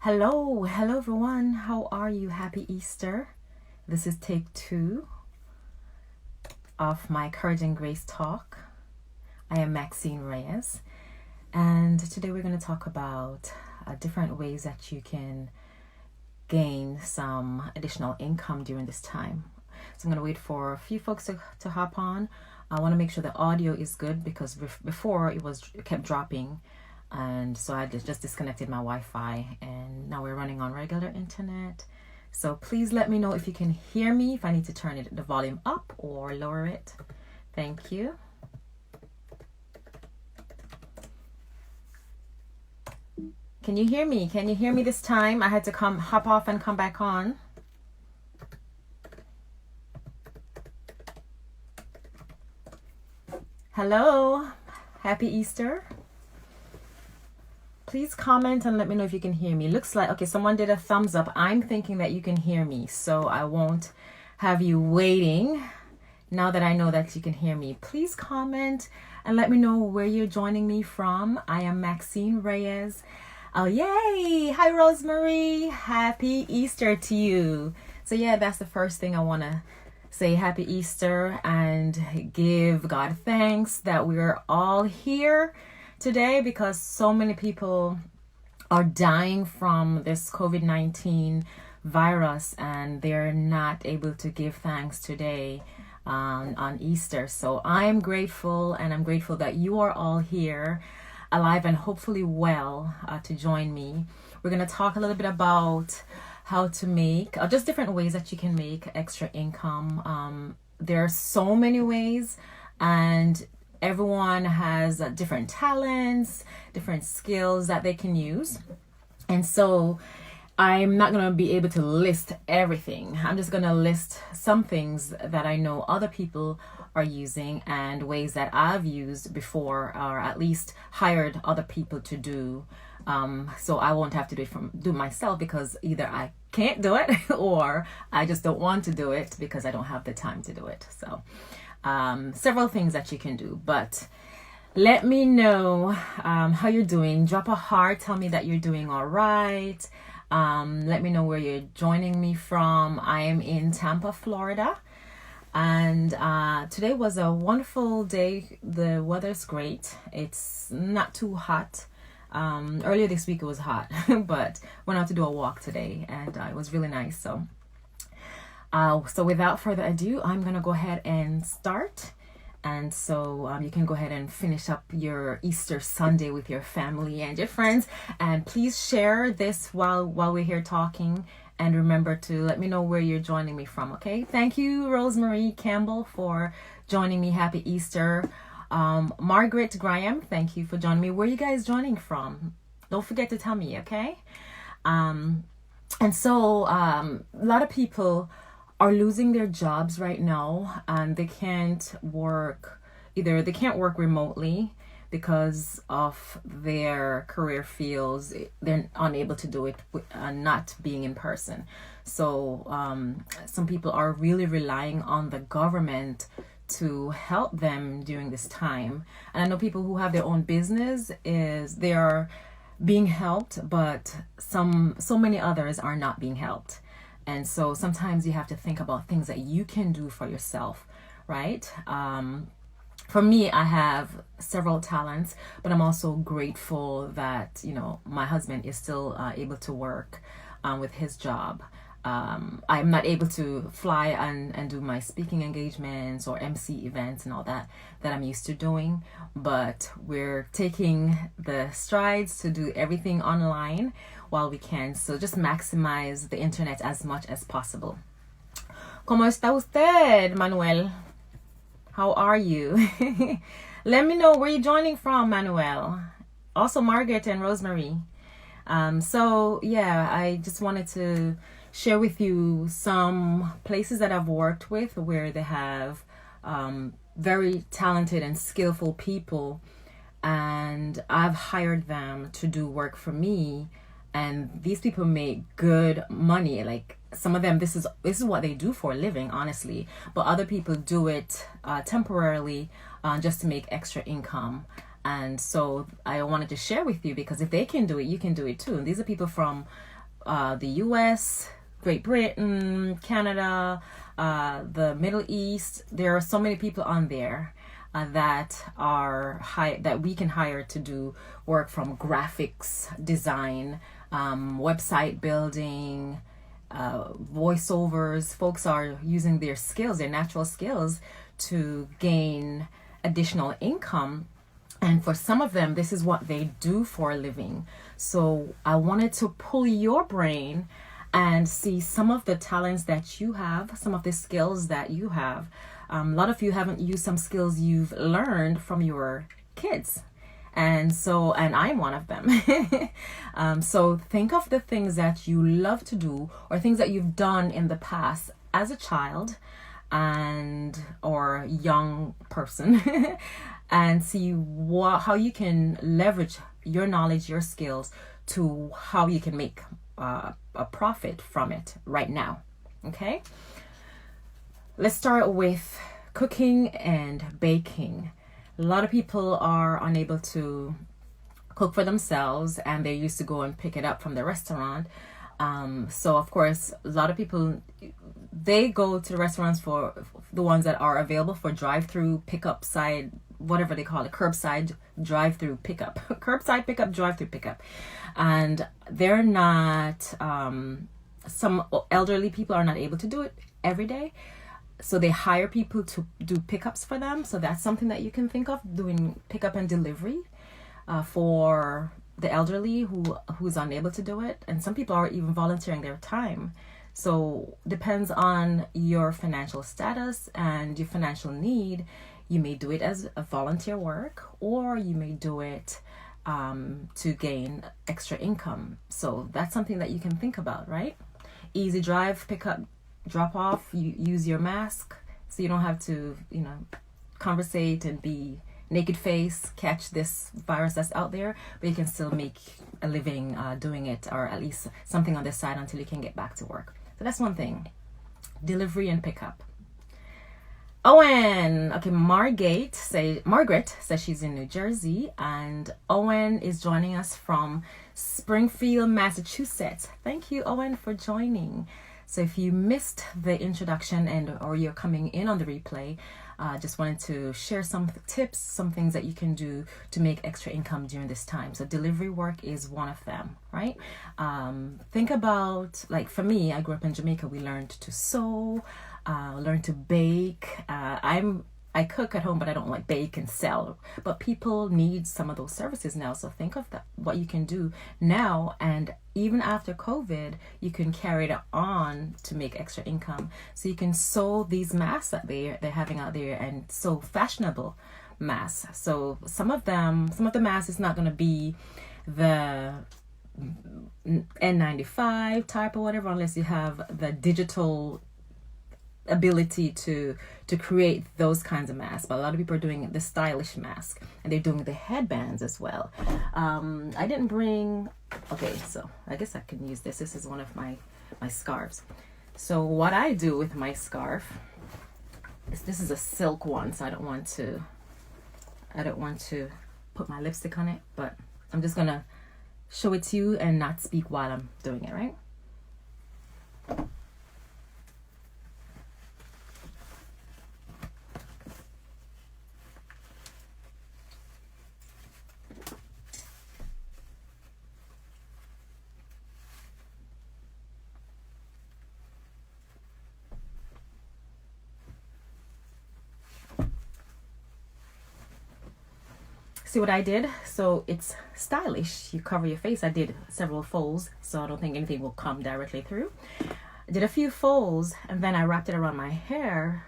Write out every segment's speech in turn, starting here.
Hello everyone. How are you? Happy Easter. This is take 2 of my Courage and Grace talk. I am Maxine Reyes, and today we're going to talk about different ways that you can gain some additional income during this time. So I'm going to wait for a few folks to hop on. I want to make sure the audio is good because before it kept dropping. And so I just disconnected my Wi-Fi, and now we're running on regular internet. So please let me know if you can hear me, if I need to turn the volume up or lower it. Thank you. Can you hear me? Can you hear me this time? I had to hop off and come back on. Hello. Happy Easter. Please comment and let me know if you can hear me. Looks like, okay, someone did a thumbs up. I'm thinking that you can hear me, so I won't have you waiting. Now that I know that you can hear me, please comment and let me know where you're joining me from. I am Maxine Reyes. Oh, yay! Hi, Rosemary. Happy Easter to you. So yeah, that's the first thing I want to say. Happy Easter and give God thanks that we're all here today, because so many people are dying from this COVID-19 virus and they're not able to give thanks today on Easter. So I'm grateful, and I'm grateful that you are all here alive and hopefully well to join me. We're going to talk a little bit about how to make just different ways that you can make extra income. There are so many ways, and everyone has different talents, different skills that they can use. And so I'm not going to be able to list everything. I'm just going to list some things that I know other people are using and ways that I've used before, or at least hired other people to do. So I won't have to do myself, because either I can't do it or I just don't want to do it because I don't have the time to do it. So several things that you can do, but let me know how you're doing. Drop a heart, tell me that you're doing all right. Let me know where you're joining me from. I am in Tampa, Florida, and today was a wonderful day. The weather's great. It's not too hot. Earlier this week it was hot, but went out to do a walk today, and it was really nice. So without further ado, I'm going to go ahead and start. And so you can go ahead and finish up your Easter Sunday with your family and your friends. And please share this while we're here talking. And remember to let me know where you're joining me from, okay? Thank you, Rosemary Campbell, for joining me. Happy Easter. Margaret Graham, thank you for joining me. Where are you guys joining from? Don't forget to tell me, okay? And so a lot of people are losing their jobs right now, and they can't work remotely because of their career fields. They're unable to do it not being in person. So some people are really relying on the government to help them during this time. And I know people who have their own business they are being helped, but so many others are not being helped. And so sometimes you have to think about things that you can do for yourself, right? For me, I have several talents, but I'm also grateful that, my husband is still able to work with his job. I'm not able to fly and do my speaking engagements or MC events and all that I'm used to doing, but we're taking the strides to do everything online while we can. So just maximize the internet as much as possible. ¿Cómo está usted, Manuel? How are you? Let me know where you're joining from, Manuel. Also Margaret and Rosemary. So yeah, I just wanted to share with you some places that I've worked with where they have very talented and skillful people, and I've hired them to do work for me, and these people make good money. Like, some of them, this is what they do for a living, honestly, but other people do it temporarily just to make extra income. And so I wanted to share with you, because if they can do it, you can do it too. And these are people from the US, Great Britain, Canada, the Middle East. There are so many people on there that we can hire to do work from graphics design, website building, voiceovers. Folks are using their skills, their natural skills, to gain additional income. And for some of them, this is what they do for a living. So I wanted to pull your brain and see some of the talents that you have, some of the skills that you have. A lot of you haven't used some skills you've learned from your kids. And I'm one of them. So think of the things that you love to do, or things that you've done in the past as a child or young person, and see how you can leverage your knowledge, your skills, to how you can make a profit from it right now. Okay, let's start with cooking and baking. A lot of people are unable to cook for themselves, and they used to go and pick it up from the restaurant. So of course, a lot of people, they go to the restaurants for the ones that are available for drive-through pickup side, whatever they call it, curbside drive-through pickup, curbside pickup, drive-through pickup. And they're not, some elderly people are not able to do it every day. So they hire people to do pickups for them. So that's something that you can think of, doing pickup and delivery for the elderly who's unable to do it. And some people are even volunteering their time. So depends on your financial status and your financial need. You may do it as a volunteer work, or you may do it to gain extra income. So that's something that you can think about, right? Easy drive, pick up, drop off. You use your mask so you don't have to, conversate and be naked face, catch this virus that's out there, but you can still make a living doing it, or at least something on the side until you can get back to work. So that's one thing. Delivery and pickup. Owen, okay, Margaret says she's in New Jersey, and Owen is joining us from Springfield, Massachusetts. Thank you, Owen, for joining. So if you missed the introduction or you're coming in on the replay, just wanted to share some tips, some things that you can do to make extra income during this time. So delivery work is one of them, right? Think about, like for me, I grew up in Jamaica. We learned to sew, learn to bake. I cook at home, but I don't like bake and sell. But people need some of those services now. So think of what you can do now, and even after COVID, you can carry it on to make extra income. So you can sew these masks that they're having out there, and sew fashionable masks. So some of the masks is not going to be the N95 type or whatever, unless you have the digital ability to create those kinds of masks. But a lot of people are doing the stylish mask, and they're doing the headbands as well. I didn't bring, okay, so I guess I can use this. This is one of my scarves. So what I do with my scarf is, this is a silk one, so I don't want to put my lipstick on it, but I'm just gonna show it to you and not speak while I'm doing it, right? See what I did? So it's stylish. You cover your face. I did several folds, so I don't think anything will come directly through. I did a few folds, and then I wrapped it around my hair,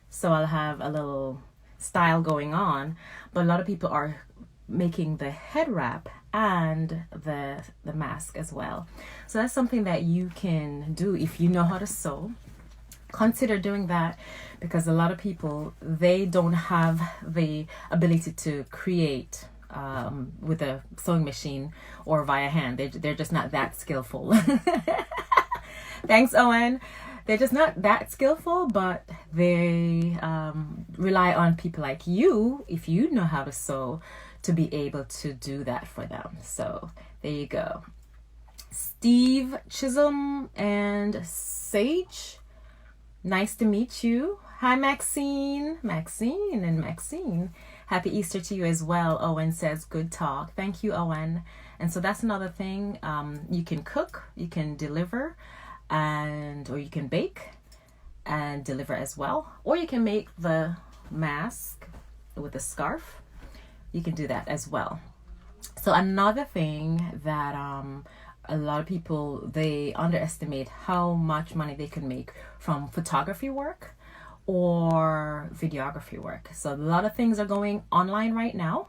so I'll have a little style going on. But a lot of people are making the head wrap and the mask as well. So that's something that you can do if you know how to sew. Consider doing that, because a lot of people, they don't have the ability to create with a sewing machine or via hand. They're just not that skillful. Thanks, Owen. They're just not that skillful, but they rely on people like you, if you know how to sew, to be able to do that for them. So there you go. Steve, Chisholm, and Sage. Nice to meet you. Hi, Maxine. Maxine. Happy Easter to you as well. Owen says, good talk. Thank you, Owen. And so that's another thing. You can cook, you can deliver, or you can bake and deliver as well. Or you can make the mask with a scarf. You can do that as well. So another thing that a lot of people, they underestimate how much money they can make from photography work or videography work. So a lot of things are going online right now.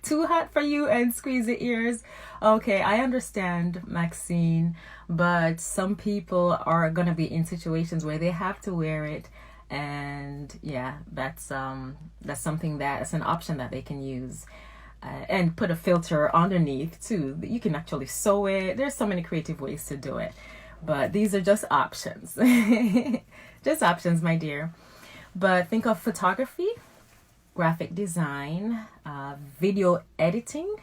Too hot for you and squeeze the ears. Okay, I understand, Maxine, but some people are gonna be in situations where they have to wear it, and yeah, that's something that's an option that they can use. And put a filter underneath too. You can actually sew it. There's so many creative ways to do it, but these are just options. Just options, my dear. But think of photography, graphic design, video editing,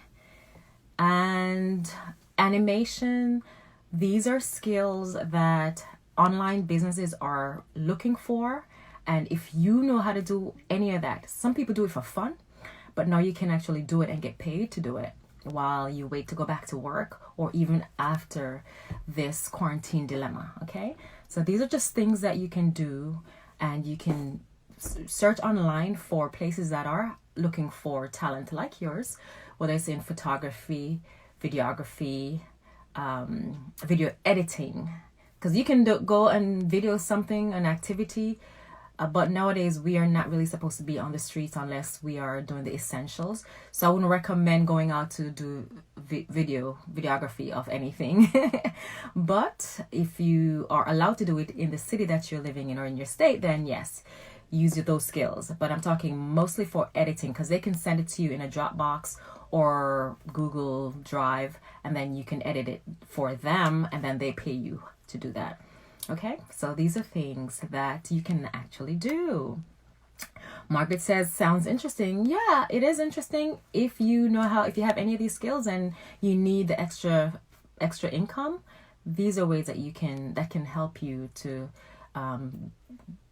and animation. These are skills that online businesses are looking for. And if you know how to do any of that, some people do it for fun, but now you can actually do it and get paid to do it while you wait to go back to work, or even after this quarantine dilemma. Okay, so these are just things that you can do, and you can search online for places that are looking for talent like yours, whether it's in photography, videography, video editing, because you can go and video something, an activity. But nowadays we are not really supposed to be on the streets unless we are doing the essentials. So I wouldn't recommend going out to do videography of anything. But if you are allowed to do it in the city that you're living in or in your state, then yes, use those skills. But I'm talking mostly for editing, because they can send it to you in a Dropbox or Google Drive, and then you can edit it for them, and then they pay you to do that. Okay, so these are things that you can actually do. Margaret says, sounds interesting. Yeah, it is interesting if you know how, if you have any of these skills and you need the extra income. These are ways that can help you to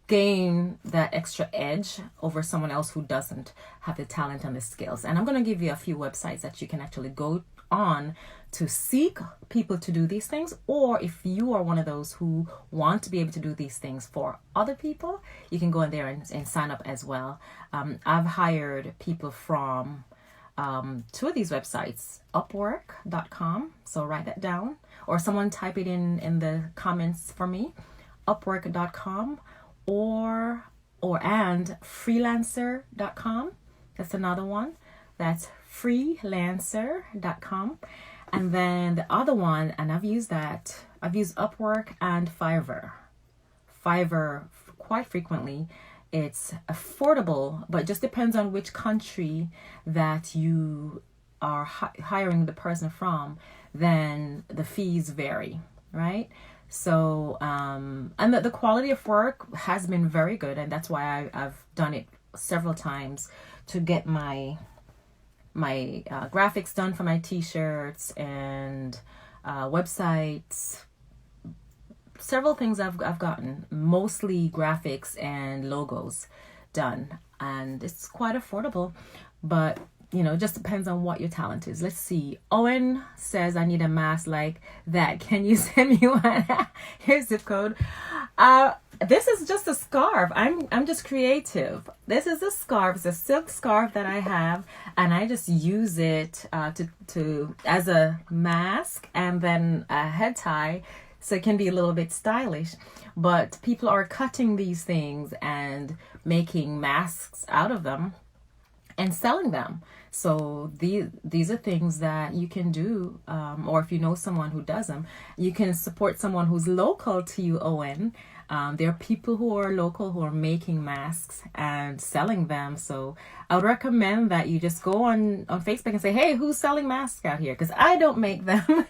gain that extra edge over someone else who doesn't have the talent and the skills. And I'm going to give you a few websites that you can actually go on to seek people to do these things, or if you are one of those who want to be able to do these things for other people, you can go in there and sign up as well. I've hired people from two of these websites, upwork.com, so write that down, or someone type it in the comments for me, upwork.com, or freelancer.com. That's another one. That's freelancer.com. And then the other one, and I've used Upwork and Fiverr quite frequently. It's affordable, but it just depends on which country that you are hiring the person from. Then the fees vary, right? So and the quality of work has been very good, and that's why I've done it several times to get my graphics done for my t-shirts and websites. Several things I've gotten, mostly graphics and logos done, and it's quite affordable. But it just depends on what your talent is. Let's see. Owen says, I need a mask like that. Can you send me one? Here's zip code. This is just a scarf. I'm just creative. This is a scarf. It's a silk scarf that I have, and I just use it to as a mask and then a head tie, so it can be a little bit stylish. But people are cutting these things and making masks out of them and selling them. So these are things that you can do, or if you know someone who does them, you can support someone who's local to you, Owen. There are people who are local who are making masks and selling them. So I would recommend that you just go on Facebook and say, hey, who's selling masks out here? Because I don't make them.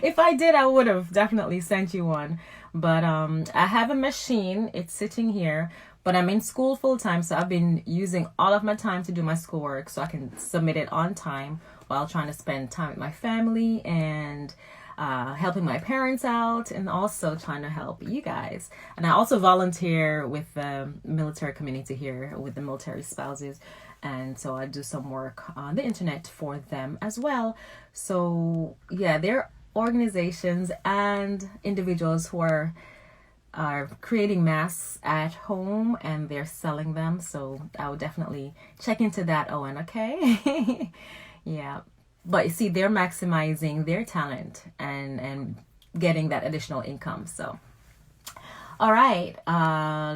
If I did, I would have definitely sent you one. But I have a machine. It's sitting here. But I'm in school full time, so I've been using all of my time to do my schoolwork so I can submit it on time while trying to spend time with my family and helping my parents out, and also trying to help you guys. And I also volunteer with the military community here with the military spouses, and so I do some work on the internet for them as well. So yeah, there are organizations and individuals who are creating masks at home and they're selling them. So I would definitely check into that, Owen. Okay. Yeah. But you see, they're maximizing their talent and getting that additional income. So, all right.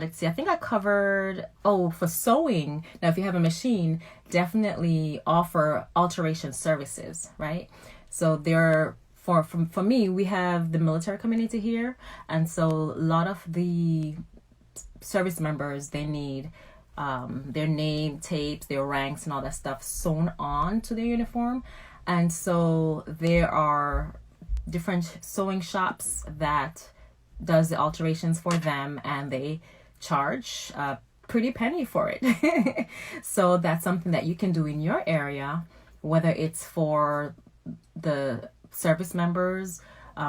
Let's see. I think I covered, for sewing. Now, if you have a machine, definitely offer alteration services, right? So there, for me, we have the military community here. And so a lot of the service members, they need their name, tapes, their ranks and all that stuff sewn on to their uniform. And so there are different sewing shops that does the alterations for them, and they charge a pretty penny for it. So that's something that you can do in your area, whether it's for the service members,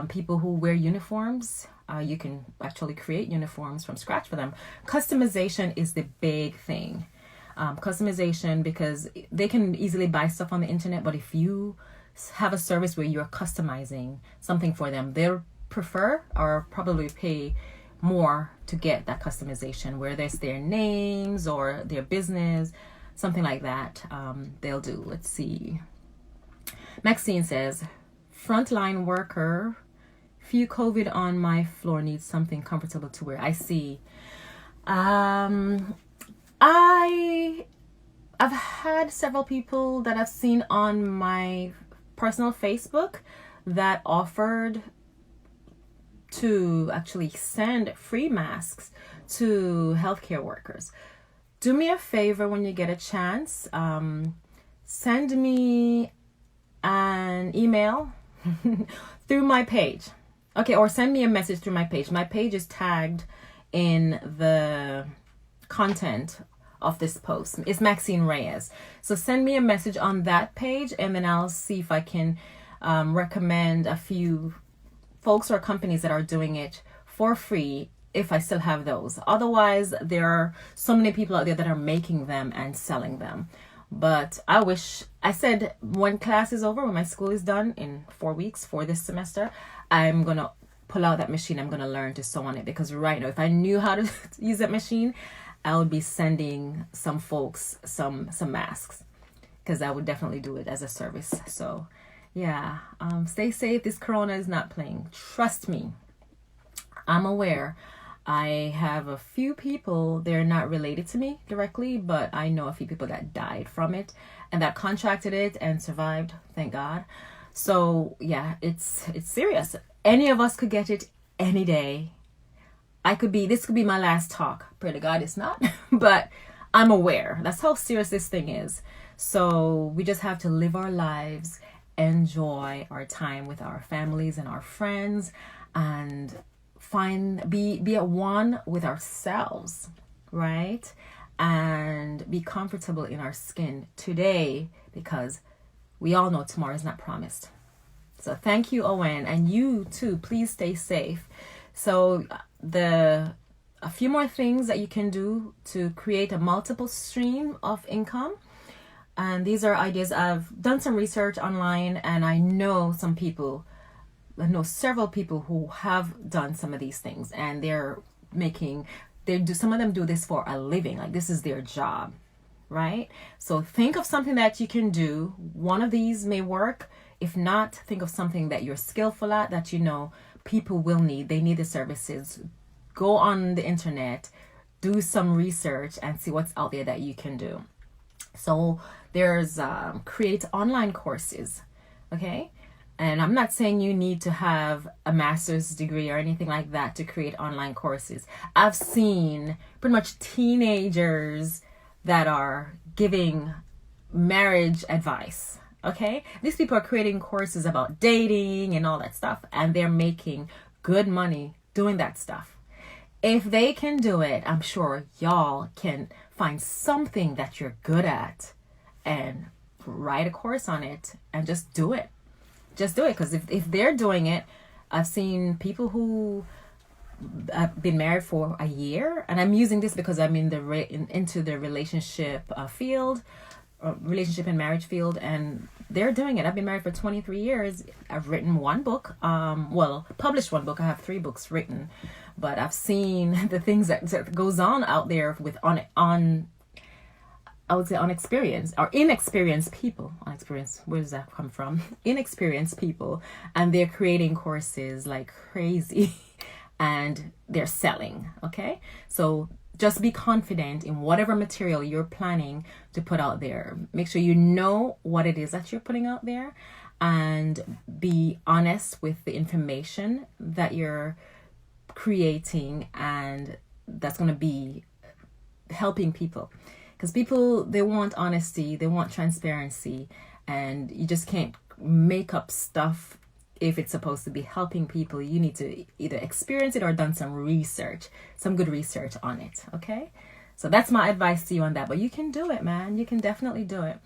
people who wear uniforms. You can actually create uniforms from scratch for them. Customization is the big thing. Customization, because they can easily buy stuff on the internet, but if you have a service where you're customizing something for them, they'll prefer or probably pay more to get that customization, whether it's their names or their business, something like that. They'll do. Let's see. Maxine says, frontline worker, few COVID on my floor, needs something comfortable to wear. I see. I've had several people that I've seen on my personal Facebook that offered to actually send free masks to healthcare workers. Do me a favor when you get a chance. Send me an email through my page. Okay, or send me a message through my page. My page is tagged in the content of this post. It's Maxine Reyes. So send me a message on that page, and then I'll see if I can recommend a few folks or companies that are doing it for free, if I still have those. Otherwise, there are so many people out there that are making them and selling them. But I said when class is over, when my school is done in 4 weeks for this semester, I'm going to pull out that machine. I'm going to learn to sew on it, because right now, if I knew how to use that machine, I would be sending some folks some masks, because I would definitely do it as a service. So yeah, stay safe. This corona is not playing. Trust me. I'm aware. I have a few people, they're not related to me directly, but I know a few people that died from it and that contracted it and survived, thank God. So yeah, it's serious. Any of us could get it any day. This could be my last talk. Pray to God it's not, but I'm aware. That's how serious this thing is. So we just have to live our lives, enjoy our time with our families and our friends, and be at one with ourselves, right? And be comfortable in our skin today, because we all know tomorrow is not promised. So thank you, Owen, and you too. Please stay safe. So a few more things that you can do to create a multiple stream of income. And these are ideas. I've done some research online, and I know several people who have done some of these things, and some of them do this for a living. Like, this is their job, right? So think of something that you can do. One of these may work. If not, think of something that you're skillful at, that you know people will need. They need the services. Go on the internet, do some research, and see what's out there that you can do. So there's create online courses, okay? And I'm not saying you need to have a master's degree or anything like that to create online courses. I've seen pretty much teenagers that are giving marriage advice, okay? These people are creating courses about dating and all that stuff, and they're making good money doing that stuff. If they can do it, I'm sure y'all can find something that you're good at and write a course on it and just do it. Just do it. Because if they're doing it, I've seen people who have been married for a year, and I'm using this because I'm in into the relationship field, relationship and marriage field, and they're doing it. I've been married for 23 years. I've written one book, published one book. I have 3 books written, but I've seen the things that goes on out there with I would say inexperienced people. Inexperienced, where does that come from? Inexperienced people, and they're creating courses like crazy and they're selling, okay? So just be confident in whatever material you're planning to put out there. Make sure you know what it is that you're putting out there, and be honest with the information that you're creating, and that's going to be helping people. Because people, they want honesty, they want transparency, and you just can't make up stuff if it's supposed to be helping people. You need to either experience it or done some research, some good research on it, okay? So that's my advice to you on that. But you can do it, man. You can definitely do it.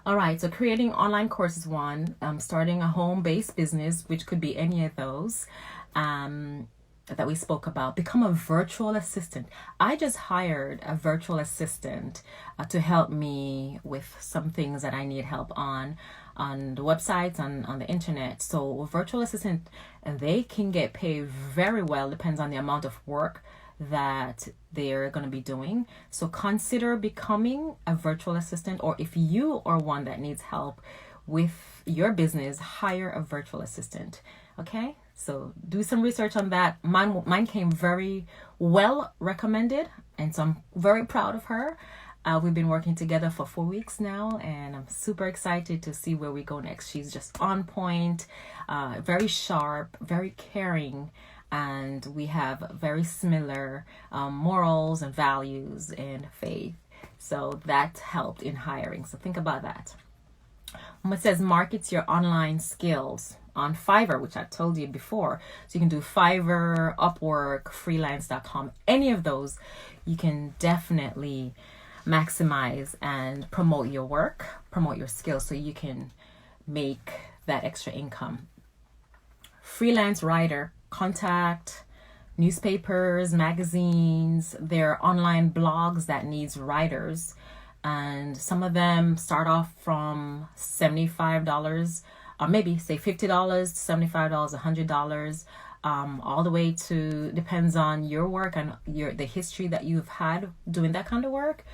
All right, so creating online courses, one, starting a home-based business, which could be any of those. That we spoke about. Become a virtual assistant. I just hired a virtual assistant to help me with some things that I need help on the websites, on the internet. So a virtual assistant, and they can get paid very well, depends on the amount of work that they're going to be doing. So consider becoming a virtual assistant, or if you are one that needs help with your business, hire a virtual assistant. Okay, so do some research on that. Mine came very well recommended, and so I'm very proud of her. We've been working together for 4 weeks now, and I'm super excited to see where we go next. She's just on point, very sharp, very caring, and we have very similar morals and values and faith. So that helped in hiring. So think about that. It says market your online skills on Fiverr, which I told you before. So you can do Fiverr, Upwork, freelance.com, any of those. You can definitely maximize and promote your work, promote your skills, so you can make that extra income. Freelance writer, contact newspapers, magazines, there are online blogs that needs writers, and some of them start off from $75, or maybe say $50, $75, $100, all the way to, depends on your work and the history that you've had doing that kind of work.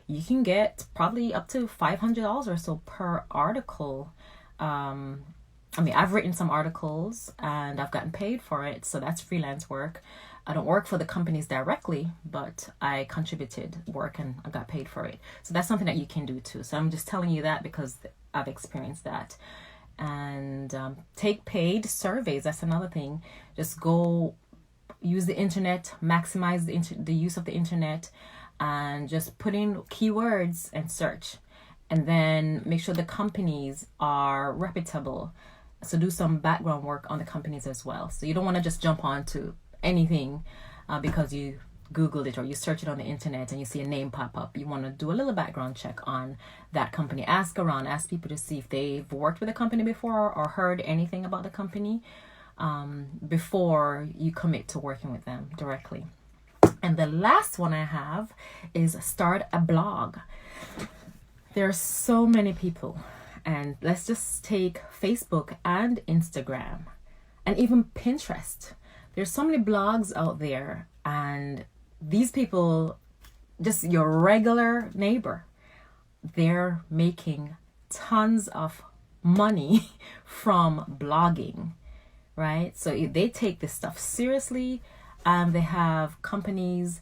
You can get probably up to $500 or so per article. I've written some articles and I've gotten paid for it, so that's freelance work. I don't work for the companies directly, but I contributed work and I got paid for it. So that's something that you can do too. So I'm just telling you that because I've experienced that. And take paid surveys. That's another thing. Just go use the internet, maximize the use of the internet, and just put in keywords and search. And then make sure the companies are reputable. So do some background work on the companies as well. So you don't want to just jump onto anything because you Googled it or you search it on the internet and you see a name pop up. You want to do a little background check on that company. Ask around, ask people to see if they've worked with a company before or heard anything about the company before you commit to working with them directly. And the last one I have is start a blog. There are so many people, and let's just take Facebook and Instagram and even Pinterest. There's so many blogs out there, and these people, just your regular neighbor, they're making tons of money from blogging, right? So they take this stuff seriously, and they have companies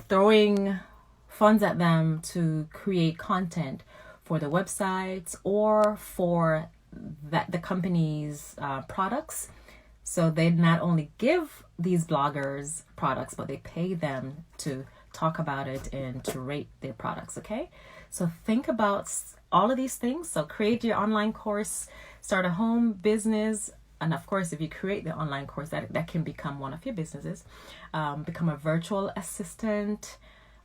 throwing funds at them to create content for the websites or for the company's products. So they not only give these bloggers products, but they pay them to talk about it and to rate their products, okay? So think about all of these things. So create your online course, start a home business, And of course, if you create the online course, that can become one of your businesses. Become a virtual assistant.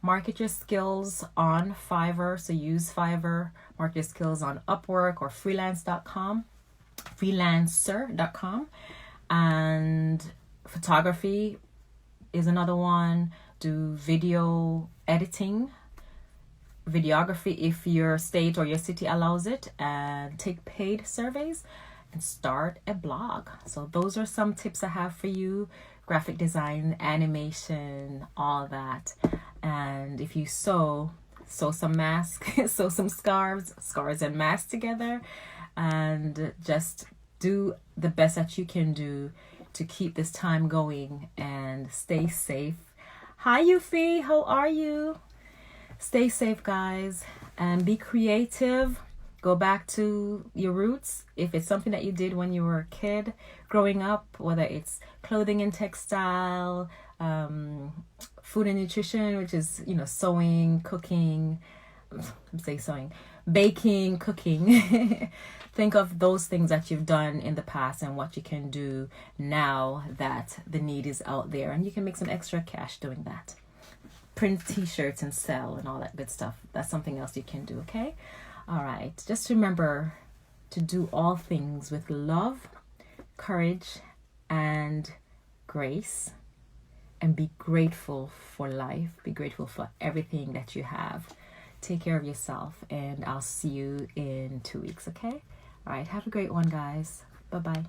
Market your skills on Fiverr. So use Fiverr. Market your skills on Upwork or freelancer.com. And photography is another one. Do video editing, videography if your state or your city allows it, and take paid surveys, and start a blog. So those are some tips I have for you. Graphic design, animation, all that. And if you sew some masks, sew some scarves and masks together, and just do the best that you can do to keep this time going and stay safe. Hi Yuffie, how are you? Stay safe, guys, and be creative. Go back to your roots. If it's something that you did when you were a kid growing up, whether it's clothing and textile, food and nutrition, which is, sewing, cooking, baking, cooking. Think of those things that you've done in the past and what you can do now that the need is out there, and you can make some extra cash doing that. Print t-shirts and sell and all that good stuff. That's something else you can do, okay? All right. Just remember to do all things with love, courage, and grace, and be grateful for life. Be grateful for everything that you have. Take care of yourself, and I'll see you in 2 weeks, okay? All right. Have a great one, guys. Bye-bye.